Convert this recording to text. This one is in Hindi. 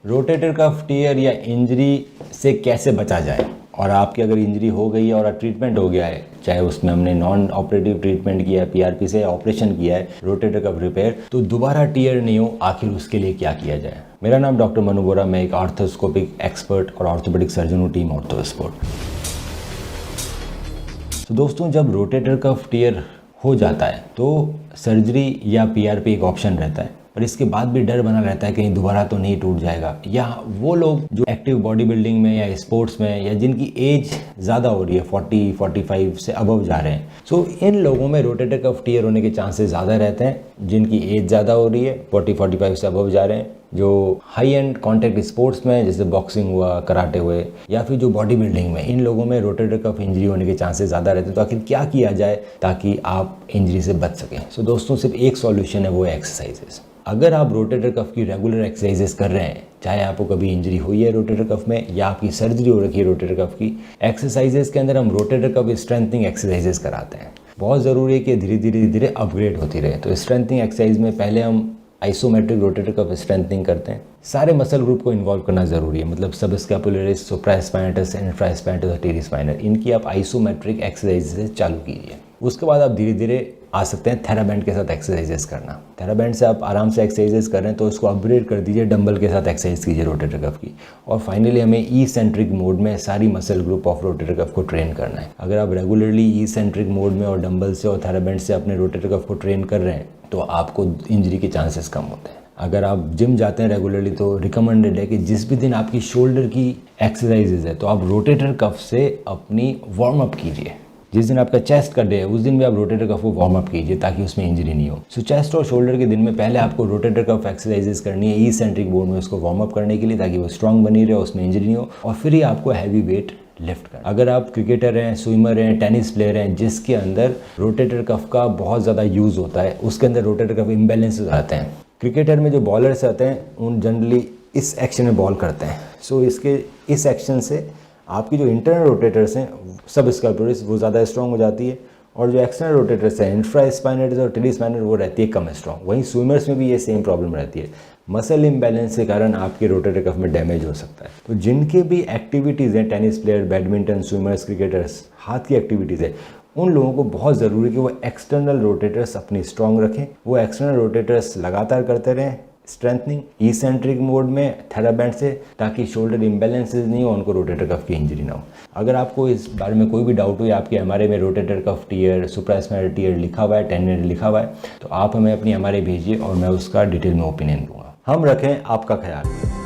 रोटेटर कफ टियर या इंजरी से कैसे बचा जाए, और आपकी अगर इंजरी हो गई है और ट्रीटमेंट हो गया है, चाहे उसमें हमने नॉन ऑपरेटिव ट्रीटमेंट किया है, पीआरपी से ऑपरेशन किया है, रोटेटर कफ रिपेयर, तो दोबारा टियर नहीं हो, आखिर उसके लिए क्या किया जाए। मेरा नाम डॉक्टर मनु बोरा, मैं एक आर्थोस्कोपिक एक्सपर्ट और ऑर्थोपेडिक सर्जन हूँ, टीम ऑर्थोस्पोर्ट। तो दोस्तों, जब रोटेटर कफ टियर हो जाता है तो सर्जरी या पीआरपी एक ऑप्शन रहता है, पर इसके बाद भी डर बना रहता है कहीं दोबारा तो नहीं टूट जाएगा। या वो लोग जो एक्टिव बॉडी बिल्डिंग में या स्पोर्ट्स में या जिनकी एज ज़्यादा हो रही है, 40-45 से अबव जा रहे हैं, सो इन लोगों में रोटेटर कफ टियर होने के चांसेस ज़्यादा रहते हैं। जिनकी एज ज़्यादा हो रही है, 40-45 से अबव जा रहे हैं, जो हाई एंड कॉन्टैक्ट स्पोर्ट्स में जैसे बॉक्सिंग हुआ, कराटे हुए, या फिर जो बॉडी बिल्डिंग में, इन लोगों में रोटेटर कफ इंजरी होने के चांसेस ज़्यादा रहते हैं। तो आखिर क्या किया जाए ताकि आप इंजरी से बच सकें? सो दोस्तों, सिर्फ एक सॉल्यूशन है, वो है एक्सरसाइजेस। अगर आप रोटेटर कफ की रेगुलर एक्सरसाइजेस कर रहे हैं, चाहे आपको कभी इंजरी हुई है रोटेटर कफ में या आपकी सर्जरी हो रखी है रोटेटर कफ की, एक्सरसाइजेस के अंदर हम रोटेटर कफ स्ट्रेंथनिंग एक्सरसाइजेस कराते हैं। बहुत ज़रूरी है कि धीरे धीरे अपग्रेड होती रहे। तो स्ट्रेंथनिंग एक्सरसाइज में पहले हम आइसोमेट्रिक रोटेटर कफ स्ट्रेंथनिंग करते हैं। सारे मसल ग्रुप को इन्वॉल्व करना जरूरी है, मतलब सब स्कैपुलरिस, सुप्रास्पाइनेटस, इंफ्रास्पाइनेटस और टेरिस माइनर, इनकी आप आइसोमेट्रिक एक्सरसाइजेस चालू कीजिए। उसके बाद आप धीरे धीरे आ सकते हैं थेराबैंड के साथ एक्सरसाइजेस करना। थेराबैंड से आप आराम से एक्सरसाइजेस कर रहे हैं तो उसको अपग्रेड कर दीजिए, डंबल के साथ एक्सरसाइज कीजिए रोटेटर कफ की। और फाइनली हमें ई सेंट्रिक मोड में सारी muscle group of rotator cuff को ट्रेन करना है। अगर आप रेगुलरली ई सेंट्रिक मोड में और डंबल से और थेराबैंड से अपने रोटेटर कफ को ट्रेन कर रहे हैं तो आपको इंजरी के चांसेस कम होते हैं। अगर आप जिम जाते हैं रेगुलरली तो रिकमेंडेड है कि जिस भी दिन आपकी शोल्डर की एक्सरसाइजेज है तो आप रोटेटर कफ से अपनी वार्म अप कीजिए। जिस दिन आपका चेस्ट का डे है उस दिन भी आप रोटेटर कफ को वार्म अप कीजिए ताकि उसमें इंजरी नहीं हो। सो चेस्ट और शोल्डर के दिन में पहले आपको रोटेटर कफ एक्सरसाइजेस करनी है ई सेंट्रिक मोड में, उसको वार्म अप करने के लिए, ताकि वो स्ट्रांग बनी रहे, उसमें इंजरी नहीं हो। और फिर ही आपको हैवी वेट लिफ्ट करना। अगर आप क्रिकेटर हैं, स्विमर हैं, टेनिस प्लेयर हैं जिसके अंदर रोटेटर कफ का बहुत ज़्यादा यूज़ होता है, उसके अंदर रोटेटर कफ इम्बैलेंस आते हैं। क्रिकेटर में जो बॉलर्स आते हैं उन जनरली इस एक्शन में बॉल करते हैं। सो इसके इस एक्शन से आपकी जो इंटरनल रोटेटर्स हैं, सब स्कैपुलरिस, वो ज़्यादा स्ट्रॉन्ग हो जाती है, और जो एक्सटर्नल रोटेटर्स हैं, इंफ्रास्पाइनेटस और टेरिस माइनर, वो रहती है कम स्ट्रॉन्ग। वहीं स्विमर्स में भी ये सेम प्रॉब्लम रहती है। मसल इम्बैलेंस के कारण आपके रोटेटर कफ में डैमेज हो सकता है। तो जिनके भी एक्टिविटीज़ हैं, tennis player, badminton, swimmers, cricketers, हाथ की एक्टिविटीज़ है, उन लोगों को बहुत ज़रूरी है कि वो एक्सटर्नल रोटेटर्स अपनी स्ट्रॉन्ग रखें। वो एक्सटर्नल रोटेटर्स लगातार करते रहें स्ट्रेंथनिंग ई सेंट्रिक मोड में थेराबैंड से, ताकि शोल्डर इम्बैलेंसेस नहीं हो, उनको रोटेटर कफ की इंजरी ना हो। अगर आपको इस बारे में कोई भी डाउट हो या आपके एमआरआई में रोटेटर कफ टियर, सुप्रास्पाइनल टियर लिखा हुआ है, टेंडन लिखा हुआ है, तो आप हमें अपनी एमआरआई भेजिए और मैं उसका डिटेल में ओपिनियन दूंगा। हम रखें आपका ख्याल।